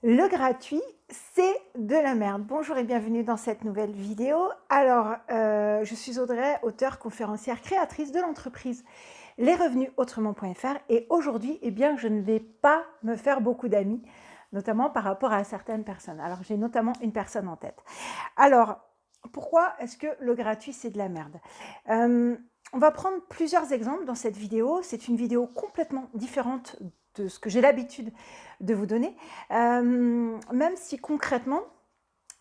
Le gratuit, c'est de la merde. Bonjour et bienvenue dans cette nouvelle vidéo. Alors, je suis Audrey, auteure, conférencière, créatrice de l'entreprise lesrevenusautrement.fr et aujourd'hui, eh bien, je ne vais pas me faire beaucoup d'amis, notamment par rapport à certaines personnes. Alors, j'ai notamment une personne en tête. Alors, pourquoi est-ce que le gratuit, c'est de la merde? On va prendre plusieurs exemples dans cette vidéo. C'est une vidéo complètement différente de ce que j'ai l'habitude de vous donner, même si concrètement,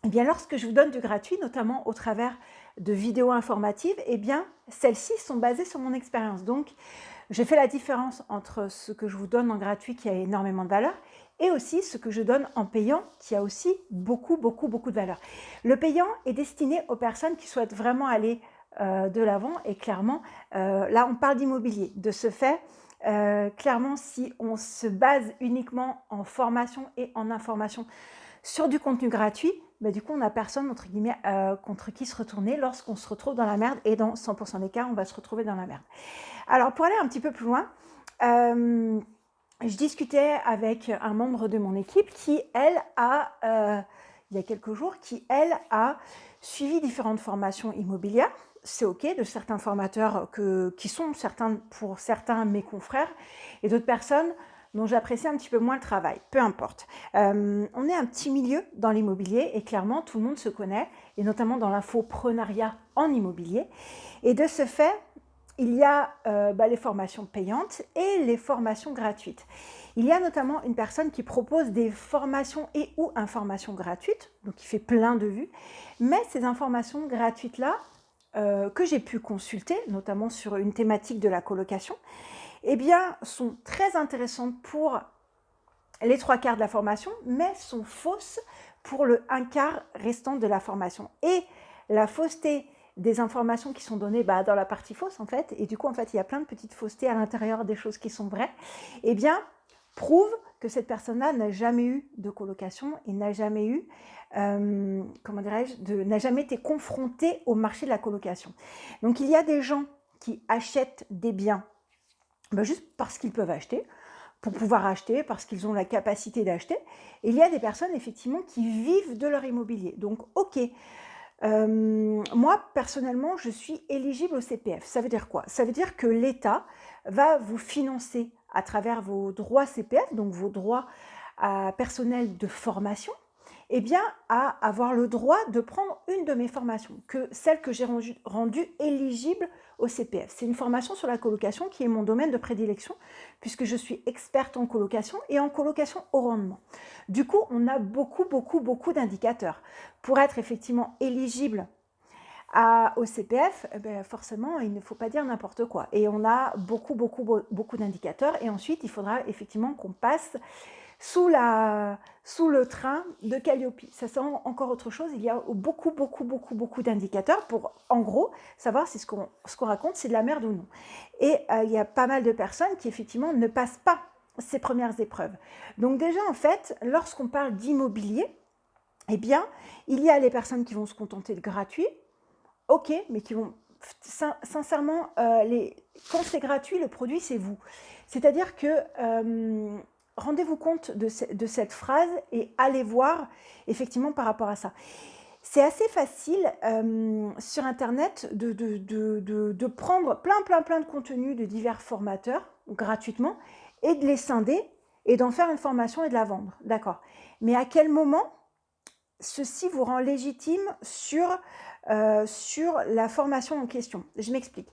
eh bien, lorsque je vous donne du gratuit, notamment au travers de vidéos informatives, eh bien, celles-ci sont basées sur mon expérience. Donc, je fais la différence entre ce que je vous donne en gratuit qui a énormément de valeur et aussi ce que je donne en payant qui a aussi beaucoup de valeur. Le payant est destiné aux personnes qui souhaitent vraiment aller de l'avant et clairement, là on parle d'immobilier. De ce fait, clairement, si on se base uniquement en formation et en information sur du contenu gratuit, bah, du coup, on n'a personne, entre guillemets, contre qui se retourner lorsqu'on se retrouve dans la merde et dans 100% des cas, on va se retrouver dans la merde. Alors, pour aller un petit peu plus loin, je discutais avec un membre de mon équipe qui, elle, il y a quelques jours, a suivi différentes formations immobilières. C'est OK, de certains formateurs qui sont pour certains mes confrères et d'autres personnes dont j'apprécie un petit peu moins le travail, peu importe. On est un petit milieu dans l'immobilier et clairement tout le monde se connaît, et notamment dans l'infoprenariat en immobilier. Et de ce fait, il y a les formations payantes et les formations gratuites. Il y a notamment une personne qui propose des formations et ou informations gratuites, donc qui fait plein de vues, mais ces informations gratuites-là, que j'ai pu consulter, notamment sur une thématique de la colocation, eh bien, sont très intéressantes pour les 3/4 de la formation, mais sont fausses pour le 1/4 restant de la formation. Et la fausseté des informations qui sont données dans la partie fausse, en fait, et du coup, en fait, il y a plein de petites faussetés à l'intérieur des choses qui sont vraies, eh bien, prouve que cette personne-là n'a jamais eu de colocation et n'a jamais eu, n'a jamais été confrontée au marché de la colocation. Donc, il y a des gens qui achètent des biens juste parce qu'ils peuvent acheter, pour pouvoir acheter, parce qu'ils ont la capacité d'acheter. Et il y a des personnes, effectivement, qui vivent de leur immobilier. Donc, OK, moi, personnellement, je suis éligible au CPF. Ça veut dire quoi? Ça veut dire que l'État va vous financer à travers vos droits CPF, donc vos droits personnels de formation, eh bien, à avoir le droit de prendre une de mes formations, celle que j'ai rendue éligible au CPF. C'est une formation sur la colocation qui est mon domaine de prédilection, puisque je suis experte en colocation et en colocation au rendement. Du coup, on a beaucoup d'indicateurs. Pour être effectivement éligible au CPF, forcément, il ne faut pas dire n'importe quoi. Et on a beaucoup d'indicateurs. Et ensuite, il faudra effectivement qu'on passe sous le train de Calliope. Ça, c'est encore autre chose. Il y a beaucoup d'indicateurs pour, en gros, savoir si ce qu'on raconte, c'est de la merde ou non. Et il y a pas mal de personnes qui, effectivement, ne passent pas ces premières épreuves. Donc déjà, en fait, lorsqu'on parle d'immobilier, eh bien, il y a les personnes qui vont se contenter de gratuit, OK, mais qui vont sincèrement, quand c'est gratuit, le produit, c'est vous. C'est-à-dire que rendez-vous compte de cette phrase et allez voir effectivement par rapport à ça. C'est assez facile sur Internet de prendre plein de contenus de divers formateurs gratuitement et de les scinder et d'en faire une formation et de la vendre. D'accord. Mais à quel moment ceci vous rend légitime sur la formation en question? Je m'explique.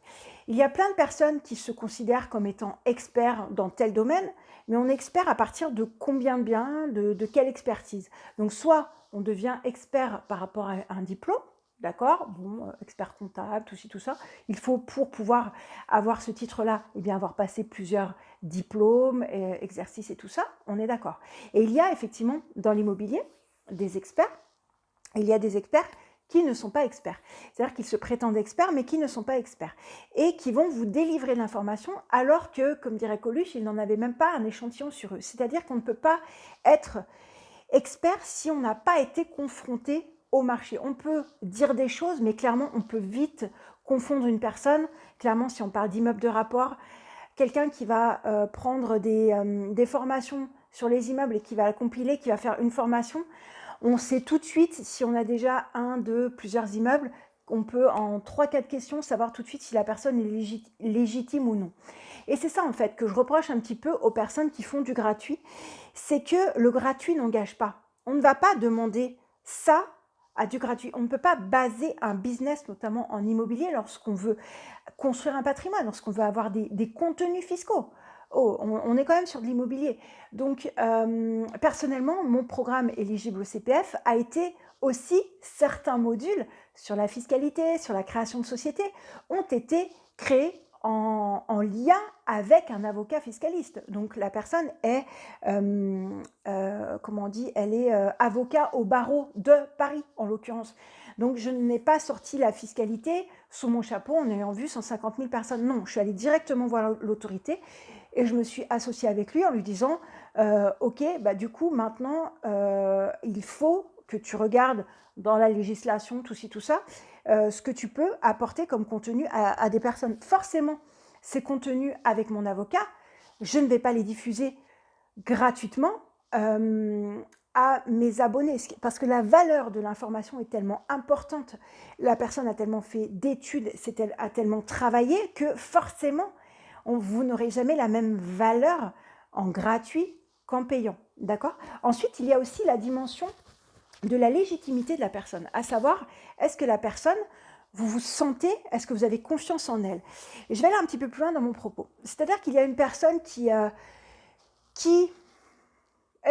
Il y a plein de personnes qui se considèrent comme étant experts dans tel domaine, mais on est expert à partir de combien de biens, de quelle expertise? Donc soit on devient expert par rapport à un diplôme, d'accord, bon, expert comptable, tout ci, tout ça. Il faut, pour pouvoir avoir ce titre-là, eh bien avoir passé plusieurs diplômes, exercices et tout ça, on est d'accord. Et il y a effectivement dans l'immobilier des experts, il y a des experts qui ne sont pas experts. C'est-à-dire qu'ils se prétendent experts, mais qui ne sont pas experts. Et qui vont vous délivrer l'information alors que, comme dirait Coluche, ils n'en avaient même pas un échantillon sur eux. C'est-à-dire qu'on ne peut pas être expert si on n'a pas été confronté au marché. On peut dire des choses, mais clairement, on peut vite confondre une personne. Clairement, si on parle d'immeuble de rapport, quelqu'un qui va prendre des formations sur les immeubles et qui va la compiler, qui va faire une formation, on sait tout de suite si on a déjà un, deux, plusieurs immeubles. On peut en 3-4 questions savoir tout de suite si la personne est légitime ou non. Et c'est ça en fait que je reproche un petit peu aux personnes qui font du gratuit, c'est que le gratuit n'engage pas. On ne va pas demander ça à du gratuit. On ne peut pas baser un business, notamment en immobilier, lorsqu'on veut construire un patrimoine, lorsqu'on veut avoir des contenus fiscaux. Oh, on est quand même sur de l'immobilier. Donc, personnellement, mon programme éligible au CPF a été aussi, certains modules sur la fiscalité, sur la création de sociétés, ont été créés en lien avec un avocat fiscaliste. Donc la personne est, comment on dit, elle est avocat au barreau de Paris, en l'occurrence. Donc je n'ai pas sorti la fiscalité sous mon chapeau en ayant vu 150 000 personnes. Non, je suis allée directement voir l'autorité et je me suis associée avec lui en lui disant ok, bah, du coup maintenant il faut que tu regardes dans la législation, tout ci, tout ça, ce que tu peux apporter comme contenu à des personnes. Forcément, ces contenus avec mon avocat, je ne vais pas les diffuser gratuitement à mes abonnés, parce que la valeur de l'information est tellement importante, la personne a tellement fait d'études, a tellement travaillé, que forcément, vous n'aurez jamais la même valeur en gratuit qu'en payant. D'accord ? Ensuite, il y a aussi la dimension de la légitimité de la personne, à savoir, est-ce que la personne, vous vous sentez, est-ce que vous avez confiance en elle ? Et je vais aller un petit peu plus loin dans mon propos. C'est-à-dire qu'il y a une personne qui est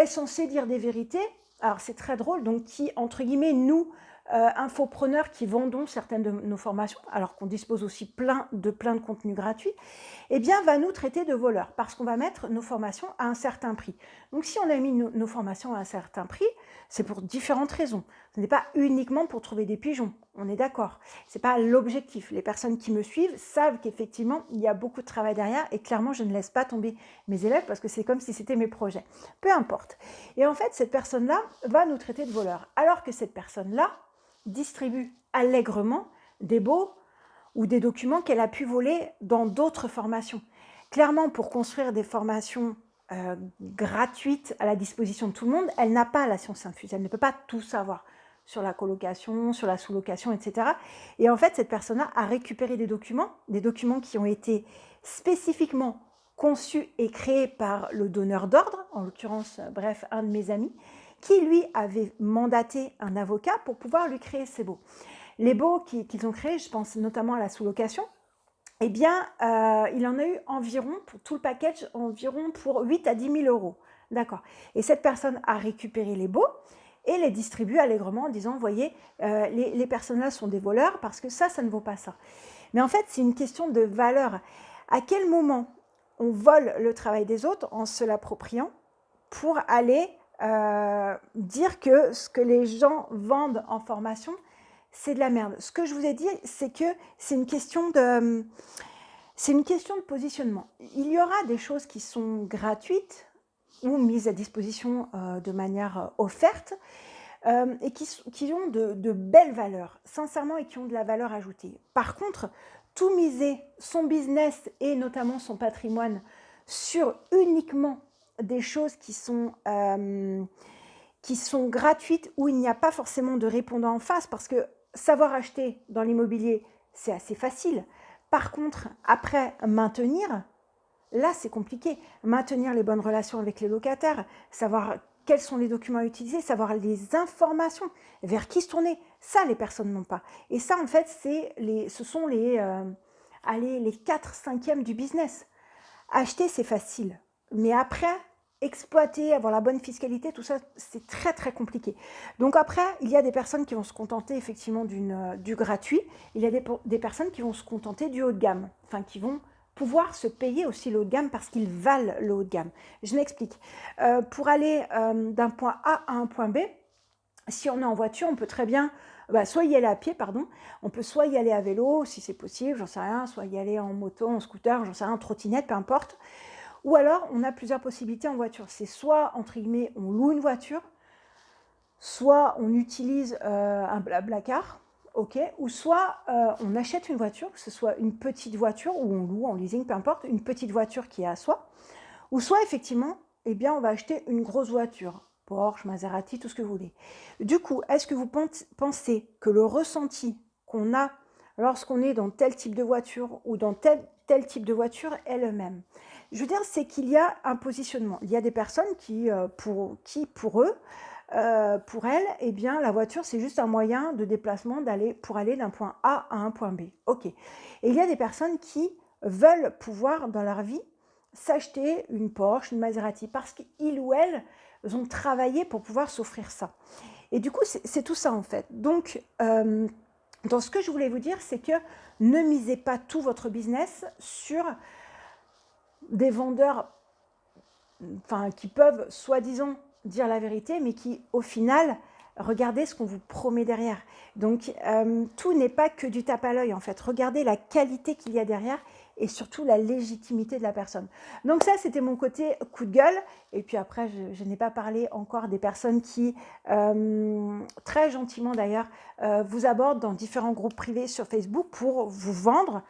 censée dire des vérités, alors c'est très drôle, donc qui, entre guillemets, nous, infopreneurs qui vendons certaines de nos formations, alors qu'on dispose aussi plein de contenus gratuits, eh bien, va nous traiter de voleurs, parce qu'on va mettre nos formations à un certain prix. Donc, si on a mis nos formations à un certain prix, c'est pour différentes raisons. Ce n'est pas uniquement pour trouver des pigeons, on est d'accord. Ce n'est pas l'objectif. Les personnes qui me suivent savent qu'effectivement, il y a beaucoup de travail derrière, et clairement, je ne laisse pas tomber mes élèves, parce que c'est comme si c'était mes projets. Peu importe. Et en fait, cette personne-là va nous traiter de voleurs, alors que cette personne-là distribue allègrement des baux ou des documents qu'elle a pu voler dans d'autres formations. Clairement, pour construire des formations gratuites à la disposition de tout le monde, elle n'a pas la science infuse, elle ne peut pas tout savoir sur la colocation, sur la sous-location, etc. Et en fait, cette personne-là a récupéré des documents qui ont été spécifiquement conçus et créés par le donneur d'ordre, en l'occurrence, bref, un de mes amis, qui lui avait mandaté un avocat pour pouvoir lui créer ces baux. Les baux qu'ils ont créés, je pense notamment à la sous-location, eh bien, il en a eu environ, pour tout le package, environ pour 8 à 10 000 euros. D'accord. Et cette personne a récupéré les baux et les distribue allègrement en disant, voyez, les personnes-là sont des voleurs parce que ça ne vaut pas ça. Mais en fait, c'est une question de valeur. À quel moment on vole le travail des autres en se l'appropriant pour aller dire que ce que les gens vendent en formation, c'est de la merde. Ce que je vous ai dit, c'est que c'est une question de positionnement. Il y aura des choses qui sont gratuites ou mises à disposition de manière offerte et qui ont de belles valeurs, sincèrement, et qui ont de la valeur ajoutée. Par contre, tout miser son business et notamment son patrimoine sur uniquement des choses qui sont gratuites, où il n'y a pas forcément de répondant en face, parce que savoir acheter dans l'immobilier, c'est assez facile. Par contre, après, maintenir, là, c'est compliqué. Maintenir les bonnes relations avec les locataires, savoir quels sont les documents à utiliser, savoir les informations, vers qui se tourner, ça, les personnes n'ont pas. Et ça, en fait, ce sont les 4/5e du business. Acheter, c'est facile. Mais après, exploiter, avoir la bonne fiscalité, tout ça, c'est très très compliqué. Donc après, il y a des personnes qui vont se contenter effectivement du gratuit, il y a des personnes qui vont se contenter du haut de gamme, enfin qui vont pouvoir se payer aussi le haut de gamme parce qu'ils valent le haut de gamme. Je m'explique. Pour aller d'un point A à un point B, si on est en voiture, on peut très bien soit y aller à pied, on peut soit y aller à vélo, si c'est possible, j'en sais rien, soit y aller en moto, en scooter, j'en sais rien, en trottinette, peu importe. Ou alors, on a plusieurs possibilités en voiture. C'est soit, entre guillemets, on loue une voiture, soit on utilise un BlaBlaCar, ok, ou soit on achète une voiture, que ce soit une petite voiture, ou on loue en leasing, peu importe, une petite voiture qui est à soi, ou soit, effectivement, eh bien, on va acheter une grosse voiture. Porsche, Maserati, tout ce que vous voulez. Du coup, est-ce que vous pensez que le ressenti qu'on a lorsqu'on est dans tel type de voiture ou dans tel type de voiture est le même? Je veux dire, c'est qu'il y a un positionnement. Il y a des personnes pour eux, pour elles, eh bien, la voiture, c'est juste un moyen de déplacement pour aller d'un point A à un point B. OK. Et il y a des personnes qui veulent pouvoir, dans leur vie, s'acheter une Porsche, une Maserati, parce qu'ils ou elles ont travaillé pour pouvoir s'offrir ça. Et du coup, c'est tout ça, en fait. Donc, dans ce que je voulais vous dire, c'est que ne misez pas tout votre business sur des vendeurs qui peuvent soi-disant dire la vérité, mais qui, au final, regardez ce qu'on vous promet derrière. Donc, tout n'est pas que du tape à l'œil, en fait. Regardez la qualité qu'il y a derrière et surtout la légitimité de la personne. Donc ça, c'était mon côté coup de gueule. Et puis après, je n'ai pas parlé encore des personnes qui, très gentiment d'ailleurs, vous abordent dans différents groupes privés sur Facebook pour vous vendre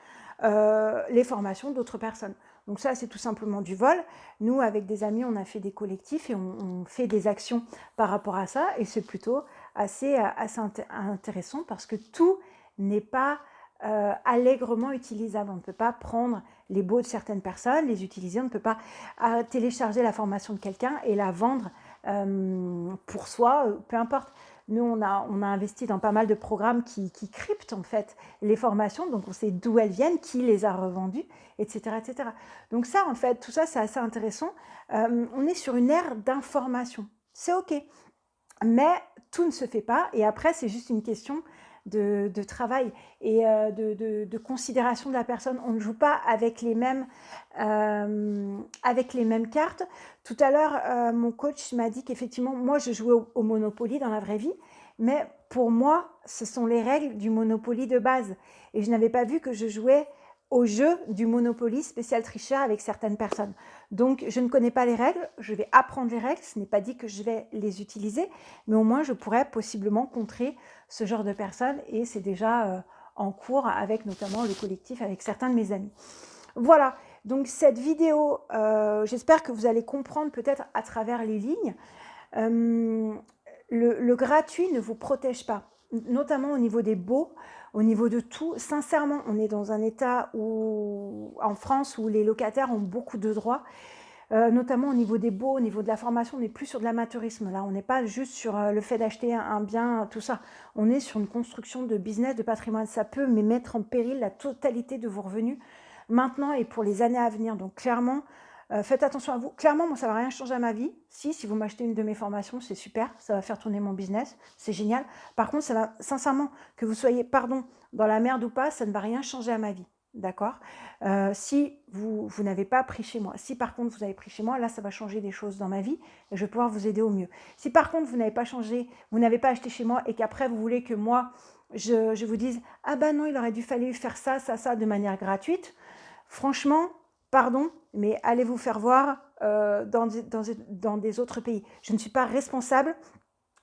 les formations d'autres personnes. Donc ça, c'est tout simplement du vol. Nous, avec des amis, on a fait des collectifs et on fait des actions par rapport à ça. Et c'est plutôt assez intéressant parce que tout n'est pas allègrement utilisable. On ne peut pas prendre les baux de certaines personnes, les utiliser. On ne peut pas télécharger la formation de quelqu'un et la vendre pour soi, peu importe. Nous, on a investi dans pas mal de programmes qui cryptent en fait les formations, donc on sait d'où elles viennent, qui les a revendues, etc., etc. Donc ça, en fait, tout ça, c'est assez intéressant. On est sur une ère d'information. C'est OK. Mais tout ne se fait pas. Et après, c'est juste une question de travail et de considération de la personne. On ne joue pas avec les mêmes cartes. Tout à l'heure, mon coach m'a dit qu'effectivement, moi, je jouais au Monopoly dans la vraie vie. Mais pour moi, ce sont les règles du Monopoly de base. Et je n'avais pas vu que je jouais au jeu du Monopoly spécial tricheur avec certaines personnes. Donc, je ne connais pas les règles, je vais apprendre les règles, ce n'est pas dit que je vais les utiliser, mais au moins, je pourrais possiblement contrer ce genre de personnes et c'est déjà en cours avec notamment le collectif, avec certains de mes amis. Voilà, donc cette vidéo, j'espère que vous allez comprendre peut-être à travers les lignes. Le gratuit ne vous protège pas, notamment au niveau des baux, au niveau de tout. Sincèrement, on est dans un état où, en France où les locataires ont beaucoup de droits, notamment au niveau des baux, au niveau de la formation. On n'est plus sur de l'amateurisme. Là, on n'est pas juste sur le fait d'acheter un bien, tout ça. On est sur une construction de business, de patrimoine. Ça peut mais mettre en péril la totalité de vos revenus maintenant et pour les années à venir. Donc clairement, faites attention à vous. Clairement, moi, ça ne va rien changer à ma vie. Si vous m'achetez une de mes formations, c'est super. Ça va faire tourner mon business. C'est génial. Par contre, ça va, sincèrement, que vous soyez, dans la merde ou pas, ça ne va rien changer à ma vie. D'accord? Si vous n'avez pas pris chez moi. Si par contre, vous avez pris chez moi, là, ça va changer des choses dans ma vie et je vais pouvoir vous aider au mieux. Si par contre, vous n'avez pas changé, vous n'avez pas acheté chez moi et qu'après, vous voulez que moi, je vous dise « Ah ben non, il aurait dû falloir faire ça, ça, ça de manière gratuite », franchement, pardon, mais allez vous faire voir dans des autres pays. Je ne suis pas responsable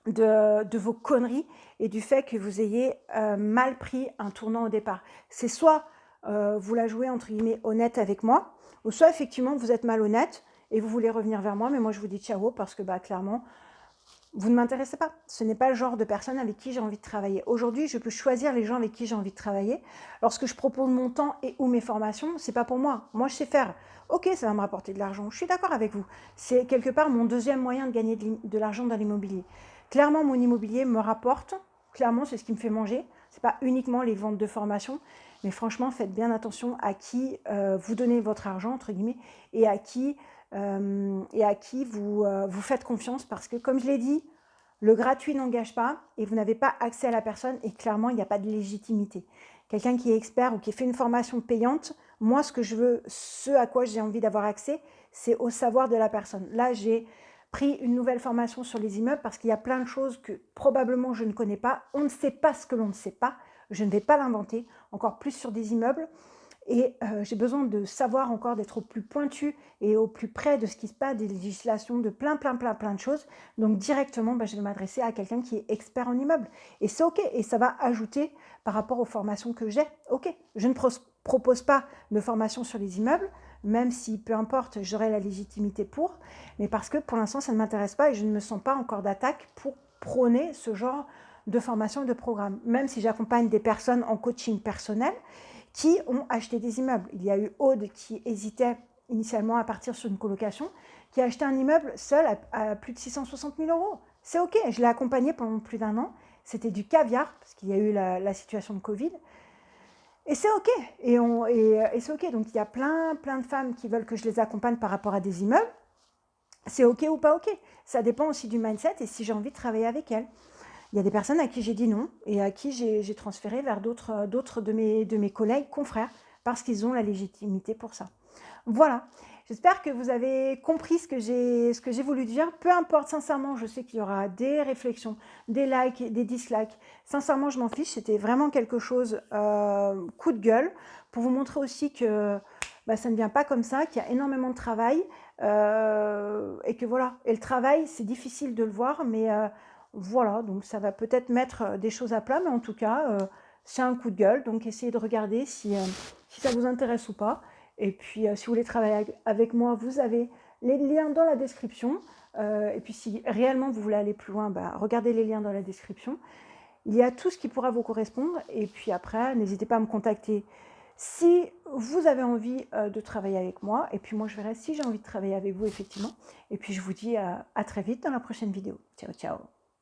de vos conneries et du fait que vous ayez mal pris un tournant au départ. C'est soit vous la jouez entre guillemets honnête avec moi, ou soit effectivement vous êtes malhonnête et vous voulez revenir vers moi, mais moi je vous dis ciao parce que clairement, vous ne m'intéressez pas. Ce n'est pas le genre de personne avec qui j'ai envie de travailler. Aujourd'hui, je peux choisir les gens avec qui j'ai envie de travailler. Lorsque je propose mon temps et ou mes formations, c'est pas pour moi. Moi, je sais faire. Ok, ça va me rapporter de l'argent. Je suis d'accord avec vous. C'est quelque part mon deuxième moyen de gagner de l'argent dans l'immobilier. Clairement, mon immobilier me rapporte. Clairement, c'est ce qui me fait manger. C'est pas uniquement les ventes de formations. Mais franchement, faites bien attention à qui vous donnez votre argent, entre guillemets, et à qui vous faites confiance parce que, comme je l'ai dit, le gratuit n'engage pas et vous n'avez pas accès à la personne et clairement, il n'y a pas de légitimité. Quelqu'un qui est expert ou qui fait une formation payante, moi, ce que je veux, ce à quoi j'ai envie d'avoir accès, c'est au savoir de la personne. Là, j'ai pris une nouvelle formation sur les immeubles parce qu'il y a plein de choses que probablement je ne connais pas. On ne sait pas ce que l'on ne sait pas. Je ne vais pas l'inventer, encore plus sur des immeubles. Et j'ai besoin de savoir encore, d'être au plus pointu et au plus près de ce qui se passe, des législations, de plein de choses. Donc directement, je vais m'adresser à quelqu'un qui est expert en immeuble. Et c'est OK. Et ça va ajouter par rapport aux formations que j'ai. OK. Je ne propose pas de formation sur les immeubles. même si peu importe, j'aurai la légitimité pour, mais parce que pour l'instant, ça ne m'intéresse pas et je ne me sens pas encore d'attaque pour prôner ce genre de formation et de programme. Même si j'accompagne des personnes en coaching personnel qui ont acheté des immeubles. Il y a eu Aude qui hésitait initialement à partir sur une colocation, qui a acheté un immeuble seul à plus de 660 000 euros. C'est OK, je l'ai accompagné pendant plus d'1 an. C'était du caviar, parce qu'il y a eu la situation de Covid. Et c'est OK. Et c'est OK. Donc, il y a plein de femmes qui veulent que je les accompagne par rapport à des immeubles. C'est OK ou pas OK. Ça dépend aussi du mindset et si j'ai envie de travailler avec elles. Il y a des personnes à qui j'ai dit non et à qui j'ai transféré vers d'autres de mes collègues, confrères, parce qu'ils ont la légitimité pour ça. Voilà, j'espère que vous avez compris ce que j'ai voulu dire. Peu importe, sincèrement, je sais qu'il y aura des réflexions, des likes, des dislikes. Sincèrement, je m'en fiche, c'était vraiment quelque chose, coup de gueule, pour vous montrer aussi que ça ne vient pas comme ça, qu'il y a énormément de travail, et que voilà. Et le travail, c'est difficile de le voir, mais voilà, donc ça va peut-être mettre des choses à plat, mais en tout cas, c'est un coup de gueule, donc essayez de regarder si ça vous intéresse ou pas. Et puis, si vous voulez travailler avec moi, vous avez les liens dans la description. Et puis, si réellement vous voulez aller plus loin, regardez les liens dans la description. Il y a tout ce qui pourra vous correspondre. Et puis après, n'hésitez pas à me contacter si vous avez envie de travailler avec moi. Et puis moi, je verrai si j'ai envie de travailler avec vous, effectivement. Et puis, je vous dis à très vite dans la prochaine vidéo. Ciao, ciao.